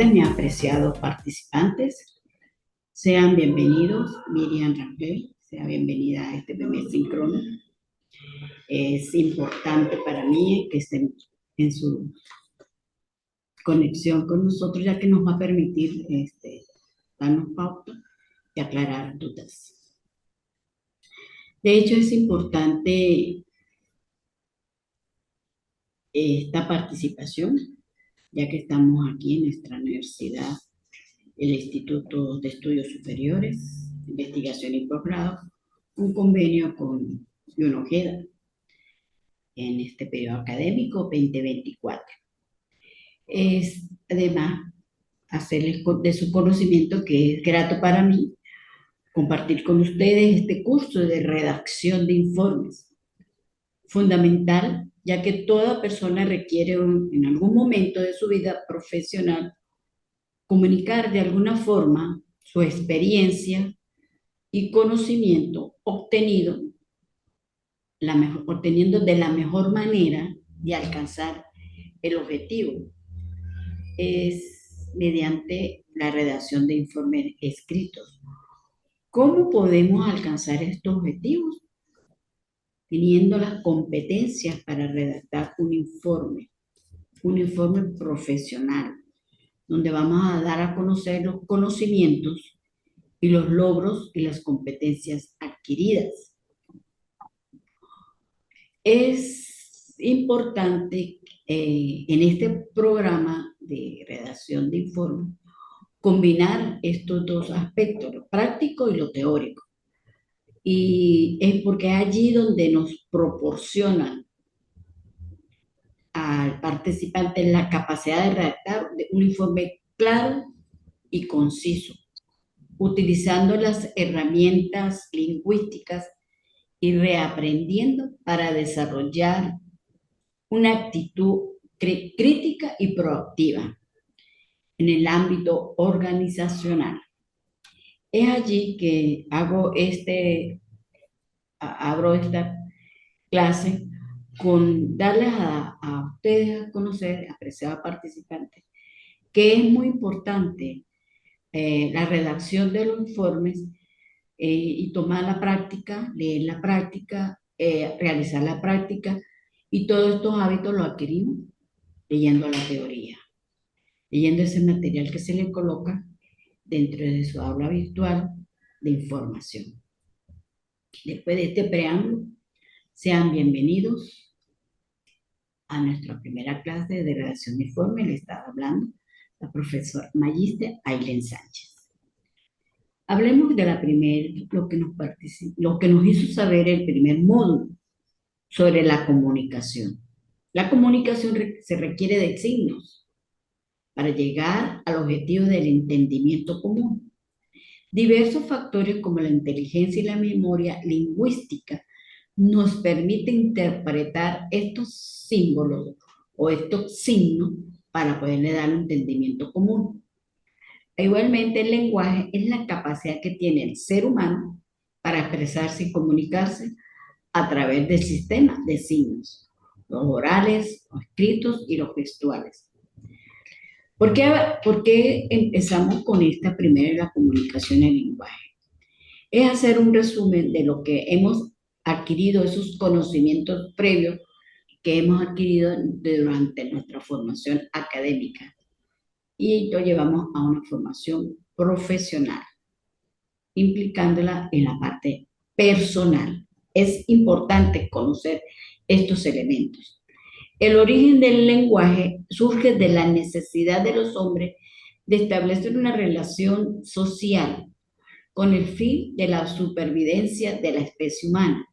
tardes, mis apreciados participantes. Sean bienvenidos, Miriam Rangel, sea bienvenida a este primer síncrono. Es importante para mí que estén en su conexión con nosotros, ya que nos va a permitir darnos pauta y aclarar dudas. De hecho, es importante esta participación, ya que estamos aquí en nuestra universidad, el Instituto de Estudios Superiores, Investigación y Posgrado, un convenio con Juno Ojeda en este periodo académico 2024. Es además hacerles de su conocimiento que es grato para mí compartir con ustedes este curso de redacción de informes, fundamental, ya que toda persona requiere en algún momento de su vida profesional comunicar de alguna forma su experiencia y conocimiento obteniendo de la mejor manera de alcanzar el objetivo. Es mediante la redacción de informes escritos. ¿Cómo podemos alcanzar estos objetivos? Teniendo las competencias para redactar un informe profesional, donde vamos a dar a conocer los conocimientos y los logros y las competencias adquiridas. Es importante en este programa de redacción de informes combinar estos dos aspectos, lo práctico y lo teórico. Y es porque es allí donde nos proporcionan al participante la capacidad de redactar un informe claro y conciso, utilizando las herramientas lingüísticas y reaprendiendo para desarrollar una actitud crítica y proactiva en el ámbito organizacional. Es allí que abro esta clase con darles a ustedes a conocer, apreciados participantes, que es muy importante la redacción de los informes y tomar la práctica, leer la práctica, realizar la práctica, y todos estos hábitos los adquirimos leyendo la teoría, leyendo ese material que se le coloca dentro de su aula virtual de información. Después de este preámbulo, sean bienvenidos a nuestra primera clase de redacción de informe. Le estaba hablando la profesora Magíster Ailén Sánchez. Hablemos de lo que nos hizo saber el primer módulo sobre la comunicación. La comunicación se requiere de signos para llegar al objetivo del entendimiento común. Diversos factores como la inteligencia y la memoria lingüística nos permiten interpretar estos símbolos o estos signos para poderle dar un entendimiento común. Igualmente, el lenguaje es la capacidad que tiene el ser humano para expresarse y comunicarse a través del sistema de signos, los orales, los escritos y los gestuales. ¿Por qué empezamos con esta primera, la comunicación en el lenguaje? Es hacer un resumen de lo que hemos adquirido, esos conocimientos previos que hemos adquirido durante nuestra formación académica. Y lo llevamos a una formación profesional, implicándola en la parte personal. Es importante conocer estos elementos. El origen del lenguaje surge de la necesidad de los hombres de establecer una relación social con el fin de la supervivencia de la especie humana.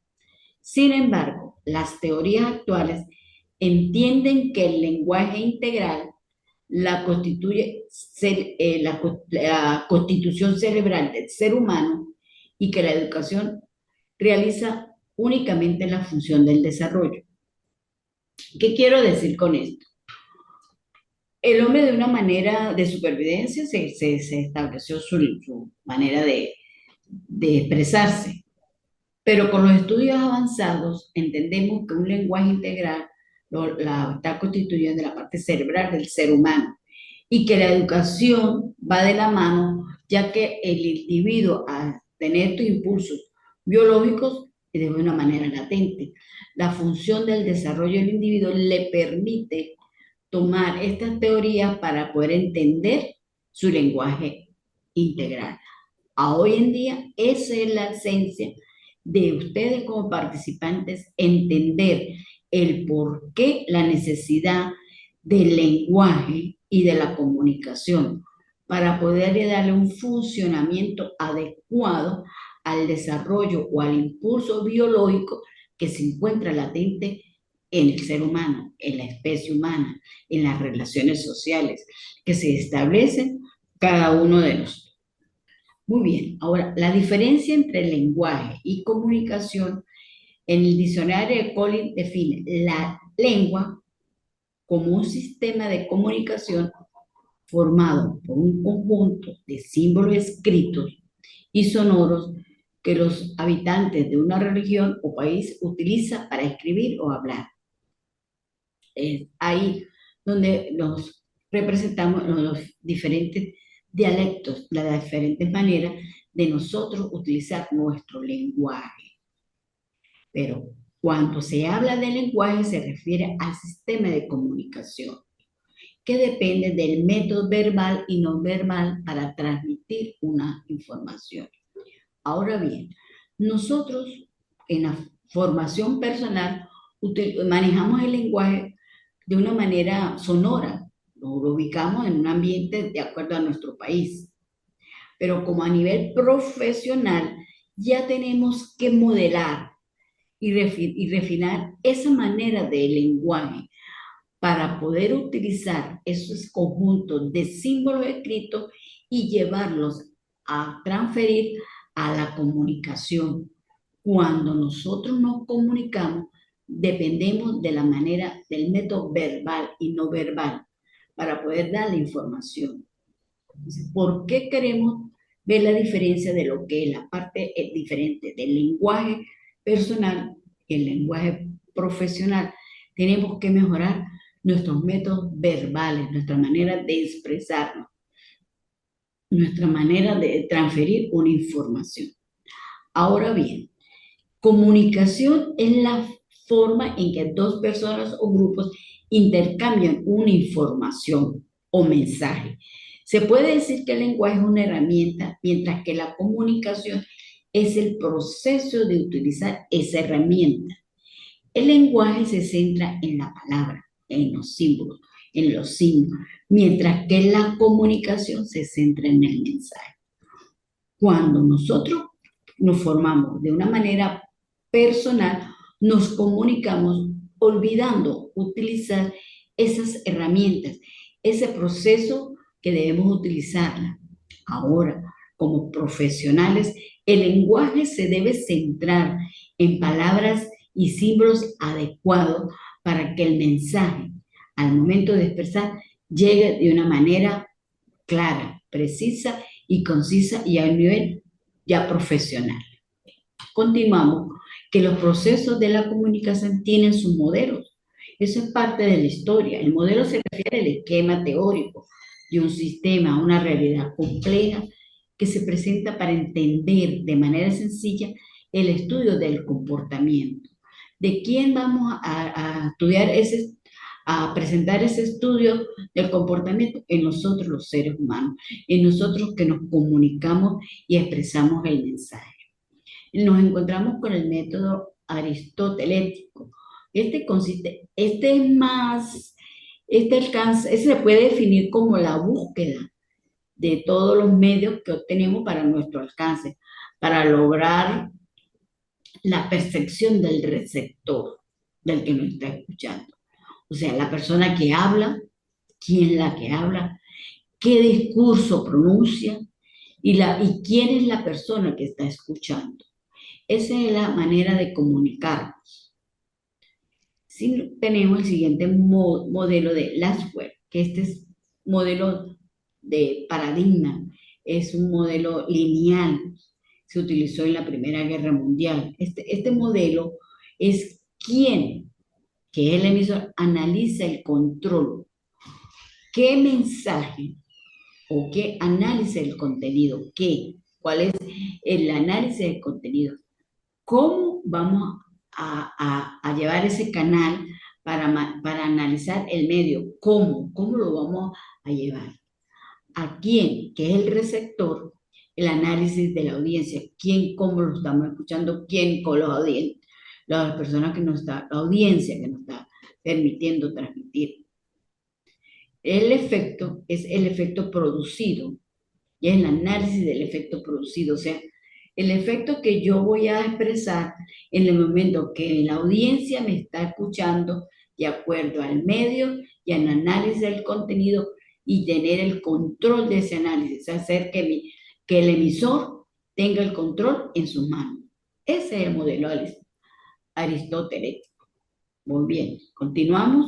Sin embargo, las teorías actuales entienden que el lenguaje integral la constitución cerebral del ser humano y que la educación realiza únicamente la función del desarrollo. ¿Qué quiero decir con esto? El hombre, de una manera de supervivencia, se estableció su manera de expresarse, pero con los estudios avanzados entendemos que un lenguaje integral está constituido de la parte cerebral del ser humano y que la educación va de la mano, ya que el individuo al tener estos impulsos biológicos de una manera latente, la función del desarrollo del individuo le permite tomar estas teorías para poder entender su lenguaje integral. A hoy en día, esa es la esencia de ustedes como participantes, entender el por qué la necesidad del lenguaje y de la comunicación para poder darle un funcionamiento adecuado al desarrollo o al impulso biológico que se encuentra latente en el ser humano, en la especie humana, en las relaciones sociales que se establecen cada uno de nosotros. Muy bien, ahora la diferencia entre lenguaje y comunicación en el diccionario de Collins define la lengua como un sistema de comunicación formado por un conjunto de símbolos escritos y sonoros que los habitantes de una religión o país utilizan para escribir o hablar. Es ahí donde nos representamos los diferentes dialectos, las diferentes maneras de nosotros utilizar nuestro lenguaje. Pero cuando se habla de lenguaje se refiere al sistema de comunicación que depende del método verbal y no verbal para transmitir una información. Ahora bien, nosotros en la formación personal manejamos el lenguaje de una manera sonora, lo ubicamos en un ambiente de acuerdo a nuestro país, pero como a nivel profesional ya tenemos que modelar y refinar esa manera de lenguaje para poder utilizar esos conjuntos de símbolos escritos y llevarlos a transferir a la comunicación. Cuando nosotros nos comunicamos, dependemos de la manera del método verbal y no verbal para poder dar la información. Entonces, ¿por qué queremos ver la diferencia de lo que es la parte diferente del lenguaje personal y el lenguaje profesional? Tenemos que mejorar nuestros métodos verbales, nuestra manera de expresarnos, nuestra manera de transferir una información. Ahora bien, comunicación es la forma en que dos personas o grupos intercambian una información o mensaje. Se puede decir que el lenguaje es una herramienta, mientras que la comunicación es el proceso de utilizar esa herramienta. El lenguaje se centra en la palabra, en los símbolos, en los signos, mientras que la comunicación se centra en el mensaje. Cuando nosotros nos formamos de una manera personal, nos comunicamos olvidando utilizar esas herramientas, ese proceso que debemos utilizarla. Ahora, como profesionales, el lenguaje se debe centrar en palabras y símbolos adecuados para que el mensaje, al momento de expresar, llegue de una manera clara, precisa y concisa y a un nivel ya profesional. Continuamos, que los procesos de la comunicación tienen sus modelos. Eso es parte de la historia. El modelo se refiere al esquema teórico de un sistema, una realidad compleja que se presenta para entender de manera sencilla el estudio del comportamiento. ¿De quién vamos a estudiar a presentar ese estudio del comportamiento? En nosotros los seres humanos, en nosotros que nos comunicamos y expresamos el mensaje. Nos encontramos con el método aristotelético. Este es más, este alcanza, este se puede definir como la búsqueda de todos los medios que obtenemos para nuestro alcance, para lograr la percepción del receptor, del que nos está escuchando. O sea, la persona que habla, quién es la que habla, qué discurso pronuncia y quién es la persona que está escuchando. Esa es la manera de comunicarnos. Si tenemos el siguiente modelo de Laswell, que este es modelo de paradigma, es un modelo lineal, se utilizó en la Primera Guerra Mundial. Este modelo es quien, que es el emisor, analiza el control qué mensaje o qué análisis del contenido, cuál es el análisis del contenido, cómo vamos a llevar ese canal para analizar el medio, cómo lo vamos a llevar, a quién, que es el receptor, el análisis de la audiencia, quién, cómo lo estamos escuchando, quién, con los audiencias, las personas que nos está, la audiencia que nos está permitiendo transmitir. El efecto es el efecto producido y es el análisis del efecto producido, o sea, el efecto que yo voy a expresar en el momento que la audiencia me está escuchando de acuerdo al medio y al análisis del contenido y tener el control de ese análisis, hacer que el emisor tenga el control en sus manos. Ese es el modelo aristotélico. Muy bien, continuamos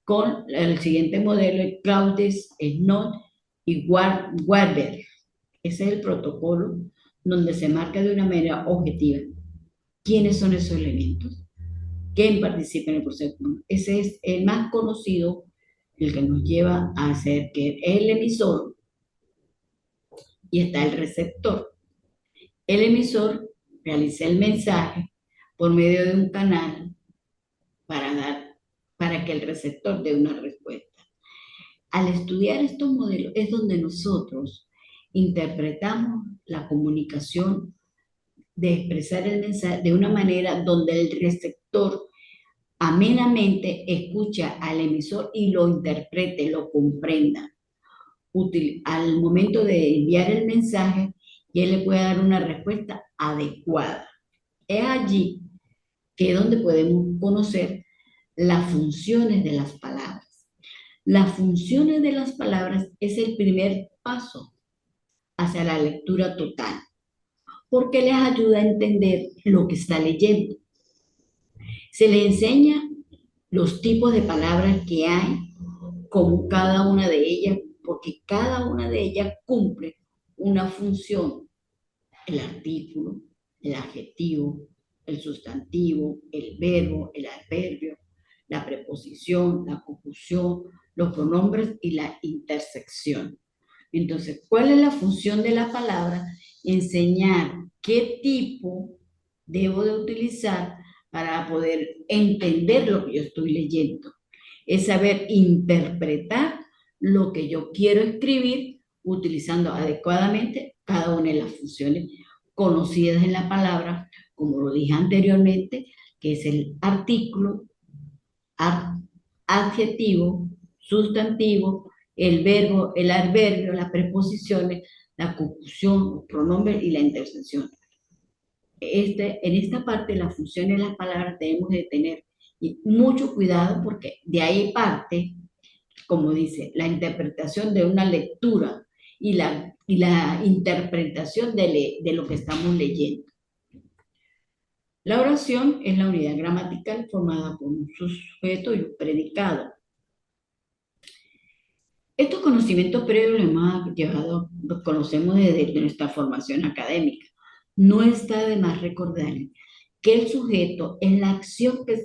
con el siguiente modelo, Claudius, Snod y Warburg. Ese es el protocolo donde se marca de una manera objetiva quiénes son esos elementos, quién participa en el proceso. Ese es el más conocido, el que nos lleva a hacer que el emisor y está el receptor. El emisor realiza el mensaje por medio de un canal para que el receptor dé una respuesta. Al estudiar estos modelos es donde nosotros interpretamos la comunicación de expresar el mensaje de una manera donde el receptor amenamente escucha al emisor y lo interprete, lo comprenda. Al momento de enviar el mensaje y él le puede dar una respuesta adecuada. Es allí que es donde podemos conocer las funciones de las palabras. Las funciones de las palabras es el primer paso hacia la lectura total, porque les ayuda a entender lo que está leyendo. Se le enseña los tipos de palabras que hay, como cada una de ellas, porque cada una de ellas cumple una función. El artículo, el adjetivo, el sustantivo, el verbo, el adverbio, la preposición, la conjunción, los pronombres y la intersección. Entonces, ¿cuál es la función de la palabra? Enseñar qué tipo debo de utilizar para poder entender lo que yo estoy leyendo. Es saber interpretar lo que yo quiero escribir utilizando adecuadamente cada una de las funciones conocidas en la palabra, como lo dije anteriormente, que es el artículo, adjetivo, sustantivo, el verbo, el adverbio, las preposiciones, la conjunción, los pronombres y la intersección. En esta parte, las funciones de las palabras debemos de tener mucho cuidado porque de ahí parte, como dice, la interpretación de una lectura y la interpretación de lo que estamos leyendo. La oración es la unidad gramatical formada por un sujeto y un predicado. Estos conocimientos previos los hemos llevado, los conocemos desde nuestra formación académica. No está de más recordar que el sujeto es la acción que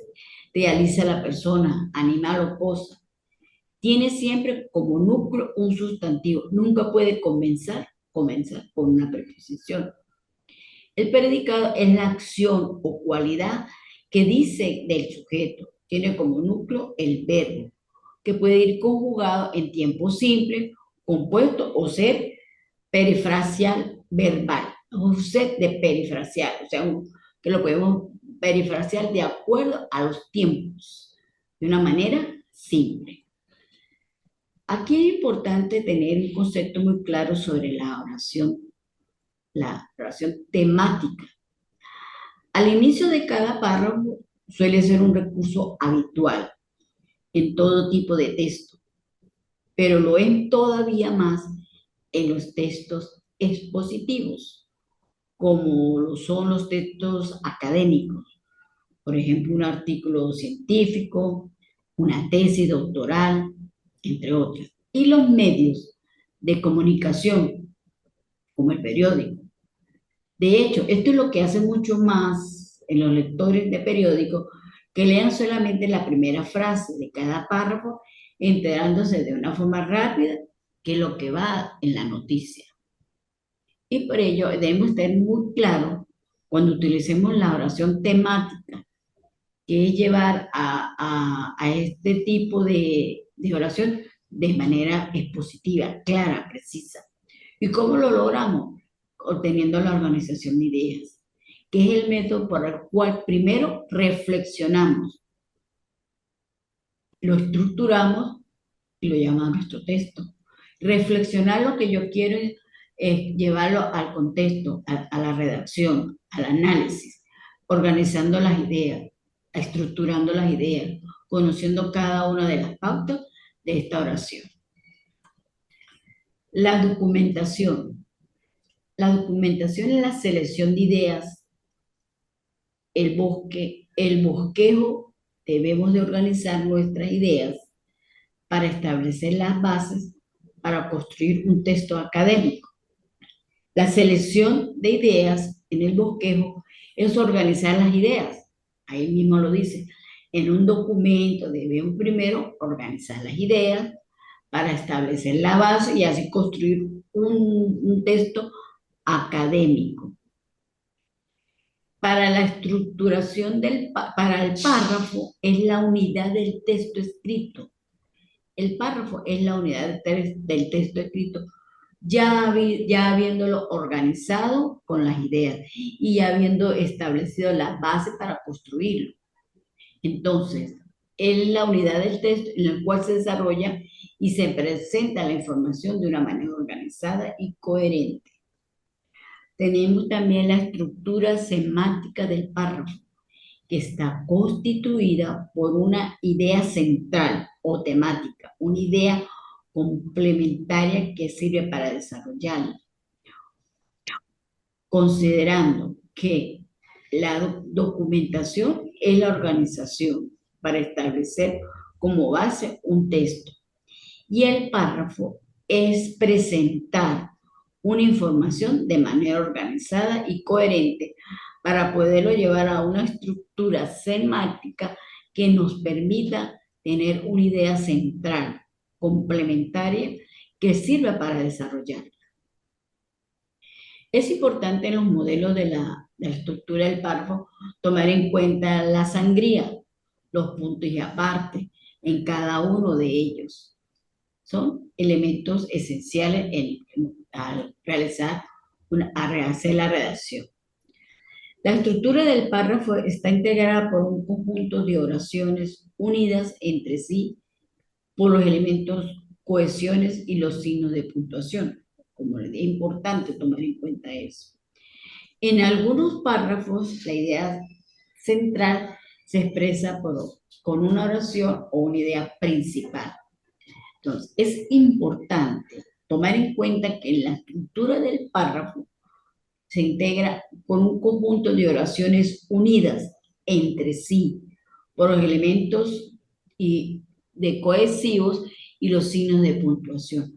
realiza la persona, animal o cosa. Tiene siempre como núcleo un sustantivo. Nunca puede comenzar con una preposición. El predicado es la acción o cualidad que dice del sujeto. Tiene como núcleo el verbo, que puede ir conjugado en tiempo simple, compuesto o ser perifracial verbal, un set de perifracial, o sea, que lo podemos perifraciar de acuerdo a los tiempos, de una manera simple. Aquí es importante tener un concepto muy claro sobre la oración temática. Al inicio de cada párrafo suele ser un recurso habitual en todo tipo de texto, pero lo es todavía más en los textos expositivos, como lo son los textos académicos, por ejemplo, un artículo científico, una tesis doctoral, entre otros. Y los medios de comunicación, como el periódico. De hecho, esto es lo que hace mucho más en los lectores de periódicos, que lean solamente la primera frase de cada párrafo enterándose de una forma rápida que lo que va en la noticia. Y por ello debemos tener muy claro cuando utilicemos la oración temática, que es llevar a este tipo de oración de manera expositiva, clara, precisa. ¿Y cómo lo logramos? Obteniendo la organización de ideas, que es el método por el cual primero reflexionamos, lo estructuramos y lo llamamos nuestro texto. Reflexionar lo que yo quiero es llevarlo al contexto, a la redacción, al análisis, organizando las ideas, estructurando las ideas, conociendo cada una de las pautas de esta oración. La documentación. La documentación es la selección de ideas, el bosquejo. Debemos de organizar nuestras ideas para establecer las bases para construir un texto académico. La selección de ideas en el bosquejo es organizar las ideas. Ahí mismo lo dice. En un documento debemos primero organizar las ideas para establecer la base y así construir un texto académico. Para la estructuración para el párrafo es la unidad del texto escrito. El párrafo es la unidad del texto escrito, ya habiéndolo organizado con las ideas y ya habiendo establecido las bases para construirlo. Entonces, es la unidad del texto en la cual se desarrolla y se presenta la información de una manera organizada y coherente. Tenemos también la estructura semántica del párrafo, que está constituida por una idea central o temática, una idea complementaria que sirve para desarrollarla, considerando que la documentación es la organización para establecer como base un texto y el párrafo es presentar una información de manera organizada y coherente para poderlo llevar a una estructura semántica que nos permita tener una idea central, complementaria, que sirva para desarrollar. Es importante en los modelos de la estructura del párrafo tomar en cuenta la sangría, los puntos y aparte en cada uno de ellos. Son elementos esenciales al rehacer la redacción. La estructura del párrafo está integrada por un conjunto de oraciones unidas entre sí por los elementos cohesiones y los signos de puntuación. Como es importante tomar en cuenta eso. En algunos párrafos, la idea central se expresa con una oración o una idea principal. Entonces, es importante tomar en cuenta que en la estructura del párrafo se integra con un conjunto de oraciones unidas entre sí por los elementos de cohesivos y los signos de puntuación.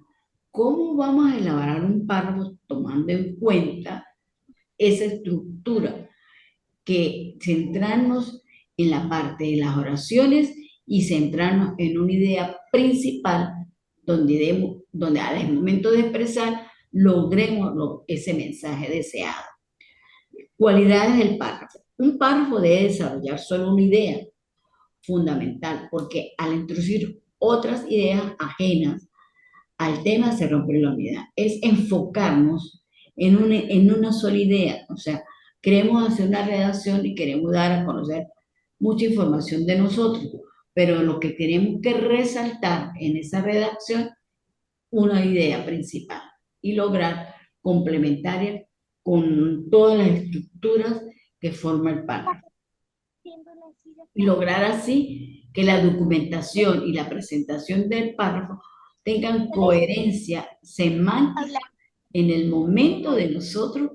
¿Cómo vamos a elaborar un párrafo tomando en cuenta esa estructura? Que centrarnos en la parte de las oraciones y centrarnos en una idea principal donde al momento de expresar logremos ese mensaje deseado. Cualidades del párrafo. Un párrafo debe desarrollar solo una idea fundamental, porque al introducir otras ideas ajenas al tema se rompe la unidad. Es enfocarnos en una sola idea. O sea, queremos hacer una redacción y queremos dar a conocer mucha información de nosotros, pero lo que tenemos que resaltar en esa redacción, una idea principal y lograr complementaria con todas las estructuras que forma el párrafo. Y lograr así que la documentación y la presentación del párrafo tengan coherencia semántica en el momento de nosotros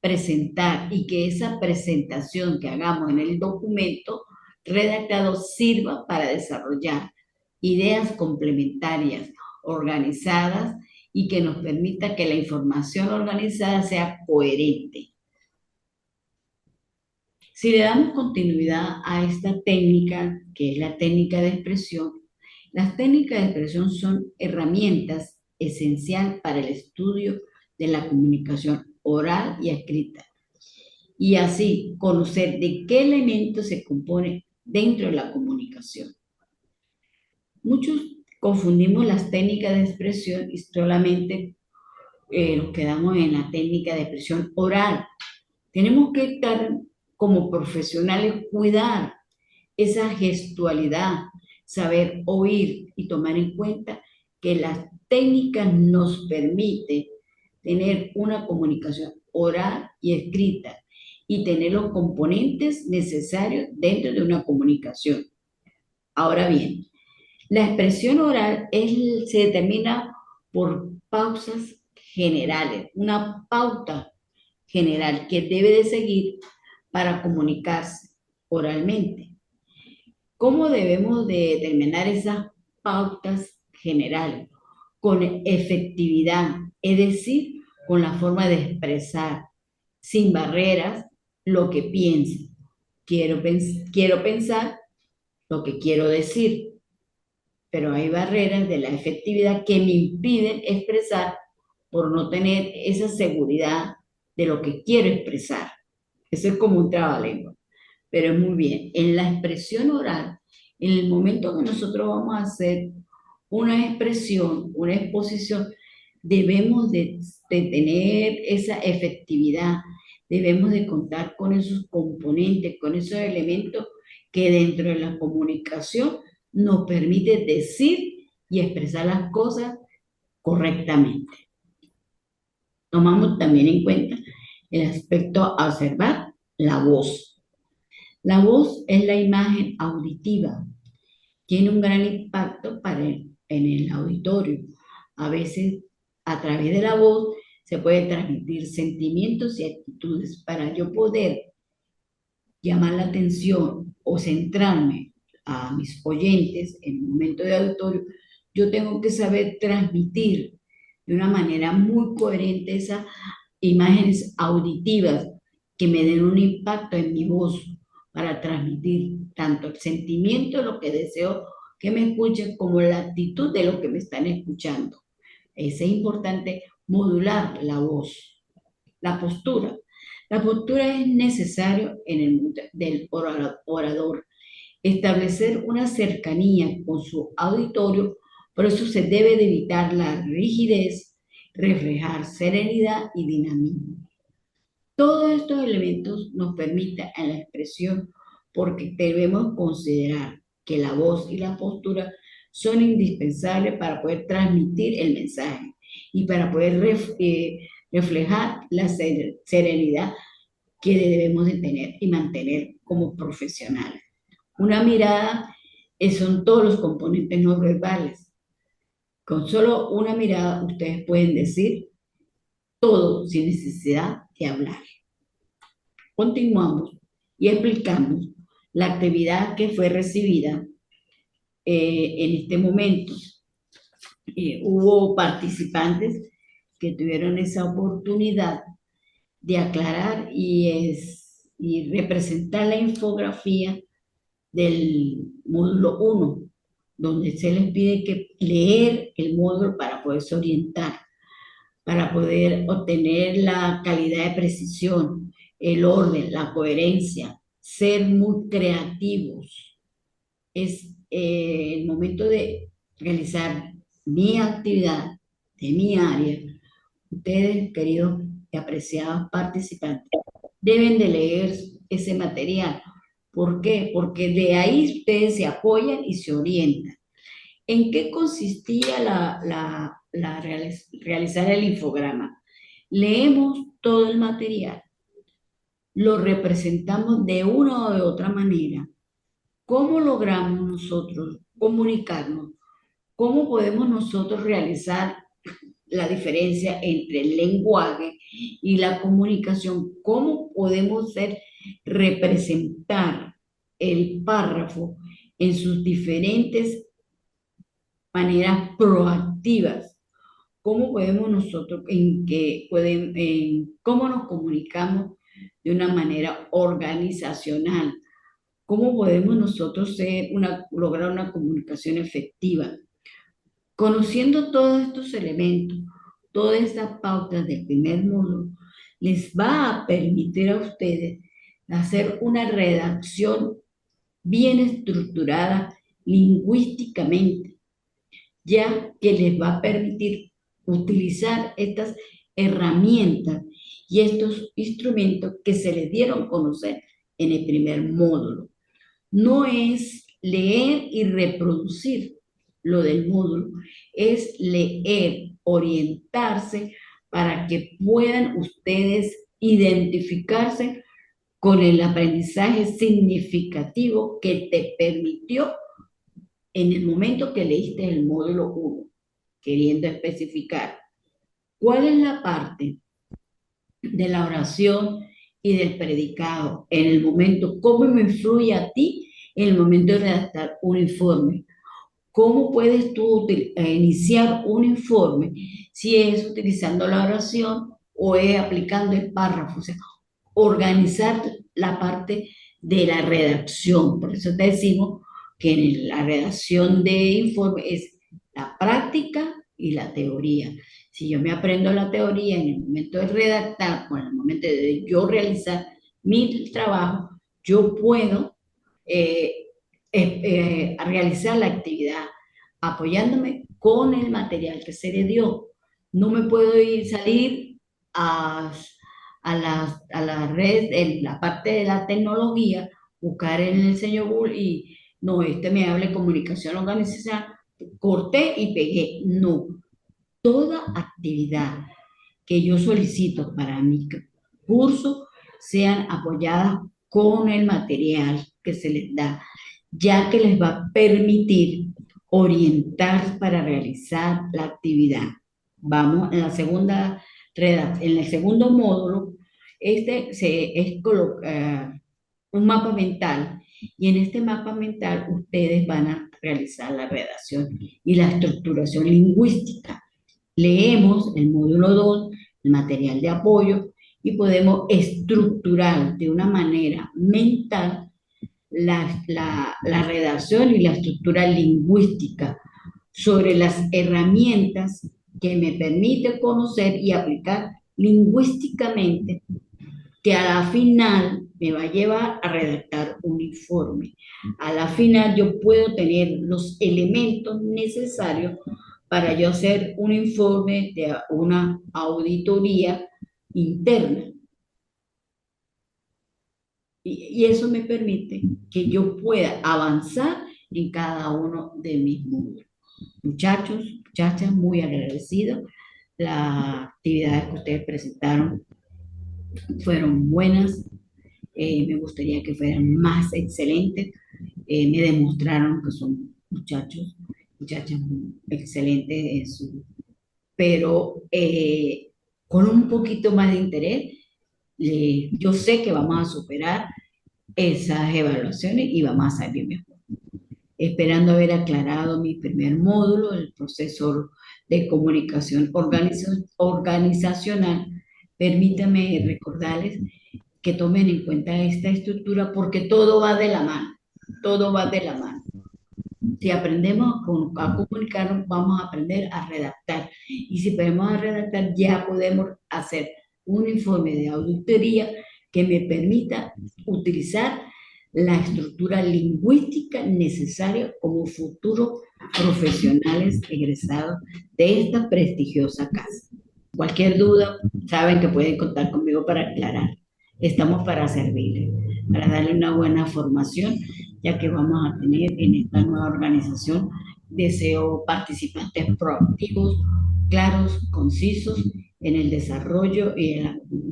presentar y que esa presentación que hagamos en el documento redactado sirva para desarrollar ideas complementarias, organizadas y que nos permita que la información organizada sea coherente. Si le damos continuidad a esta técnica, que es la técnica de expresión, Las técnicas de expresión son herramientas esenciales para el estudio de la comunicación oral y escrita, y así conocer de qué elementos se compone dentro de la comunicación. Muchos confundimos las técnicas de expresión y solamente nos quedamos en la técnica de expresión oral. Tenemos que estar como profesionales, cuidar esa gestualidad, saber oír y tomar en cuenta que las técnicas nos permiten tener una comunicación oral y escrita y tener los componentes necesarios dentro de una comunicación. Ahora bien, la expresión oral se determina por pausas generales, una pauta general que debe de seguir para comunicarse oralmente. ¿Cómo debemos de determinar esas pautas generales? Con efectividad, es decir, con la forma de expresar, sin barreras, lo que pienso. Quiero pensar lo que quiero decir, pero hay barreras de la efectividad que me impiden expresar por no tener esa seguridad de lo que quiero expresar. Eso es como un trabalengua, pero es muy bien. En la expresión oral, en el momento que nosotros vamos a hacer una expresión, una exposición, debemos de tener esa efectividad, debemos de contar con esos componentes, con esos elementos que dentro de la comunicación nos permite decir y expresar las cosas correctamente. Tomamos también en cuenta el aspecto a observar, la voz. La voz es la imagen auditiva, tiene un gran impacto en el auditorio. A veces, a través de la voz, se puede transmitir sentimientos y actitudes. Para yo poder llamar la atención o centrarme a mis oyentes en un momento de auditorio, yo tengo que saber transmitir de una manera muy coherente esas imágenes auditivas que me den un impacto en mi voz para transmitir tanto el sentimiento de lo que deseo que me escuchen como la actitud de lo que me están escuchando. Es importante modular la voz, la postura. La postura es necesario en el mundo del orador, establecer una cercanía con su auditorio, por eso se debe de evitar la rigidez, reflejar serenidad y dinamismo. Todos estos elementos nos permiten en la expresión porque debemos considerar que la voz y la postura son indispensables para poder transmitir el mensaje y para poder reflejar la serenidad que debemos de tener y mantener como profesionales. Una mirada son todos los componentes no verbales. Con solo una mirada ustedes pueden decir todo sin necesidad de hablar. Continuamos y explicamos la actividad que fue recibida en este momento. Hubo participantes que tuvieron esa oportunidad de aclarar y representar la infografía del módulo 1, donde se les pide que leer el módulo para poderse orientar, para poder obtener la calidad de precisión, el orden, la coherencia, ser muy creativos. Es el momento de realizar mi actividad de mi área. Ustedes, queridos y apreciados participantes, deben de leer ese material. ¿Por qué? Porque de ahí ustedes se apoyan y se orientan. ¿En qué consistía realizar el infograma? Leemos todo el material, lo representamos de una o de otra manera. ¿Cómo logramos nosotros comunicarnos? ¿Cómo podemos nosotros realizar la diferencia entre el lenguaje y la comunicación? ¿Cómo podemos representar el párrafo en sus diferentes maneras proactivas? ¿Cómo podemos nosotros, cómo nos comunicamos de una manera organizacional ¿Cómo podemos nosotros lograr una comunicación efectiva? Conociendo todos estos elementos, todas estas pautas del primer módulo, les va a permitir a ustedes hacer una redacción bien estructurada lingüísticamente, ya que les va a permitir utilizar estas herramientas y estos instrumentos que se les dieron a conocer en el primer módulo. No es leer y reproducir lo del módulo, es leer, orientarse para que puedan ustedes identificarse con el aprendizaje significativo que te permitió en el momento que leíste el módulo 1, queriendo especificar cuál es la parte de la oración y del predicado en el momento, cómo me influye a ti en el momento de redactar un informe. ¿Cómo puedes tú iniciar un informe si es utilizando la oración o es aplicando el párrafo? O sea, organizar la parte de la redacción. Por eso te decimos que en la redacción de informe es la práctica y la teoría. Si yo me aprendo la teoría en el momento de redactar o en el momento de yo realizar mi trabajo, yo puedo realizar la actividad apoyándome con el material que se le dio. No me puedo salir a la red, en la parte de la tecnología, buscar en el señor Google y no, me habla de comunicación organizacional, corté y pegué. No, toda actividad que yo solicito para mi curso sean apoyadas con el material que se les da, ya que les va a permitir orientar para realizar la actividad. Vamos en la segunda en el segundo módulo, es colocar un mapa mental y en este mapa mental ustedes van a realizar la redacción y la estructuración lingüística. Leemos el módulo 2, el material de apoyo, y podemos estructurar de una manera mental la redacción y la estructura lingüística sobre las herramientas que me permite conocer y aplicar lingüísticamente, que a la final me va a llevar a redactar un informe. A la final yo puedo tener los elementos necesarios para yo hacer un informe de una auditoría interna. Y eso me permite que yo pueda avanzar en cada uno de mis módulos. Muchachos, muchachas, muy agradecidos. Las actividades que ustedes presentaron fueron buenas. Me gustaría que fueran más excelentes. Me demostraron que son muchachos, muchachas muy excelentes, pero con un poquito más de interés. Yo sé que vamos a superar esas evaluaciones y vamos a salir mejor. Esperando haber aclarado mi primer módulo, el proceso de comunicación organizacional, permítame recordarles que tomen en cuenta esta estructura porque todo va de la mano, todo va de la mano. Si aprendemos a comunicarnos, vamos a aprender a redactar. Y si podemos a redactar, ya podemos hacer un informe de auditoría que me permita utilizar la estructura lingüística necesaria como futuros profesionales egresados de esta prestigiosa casa. Cualquier duda, saben que pueden contar conmigo para aclarar. Estamos para servirles, para darle una buena formación, ya que vamos a tener en esta nueva organización, deseo participantes proactivos, claros, concisos en el desarrollo y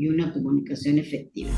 una comunicación efectiva.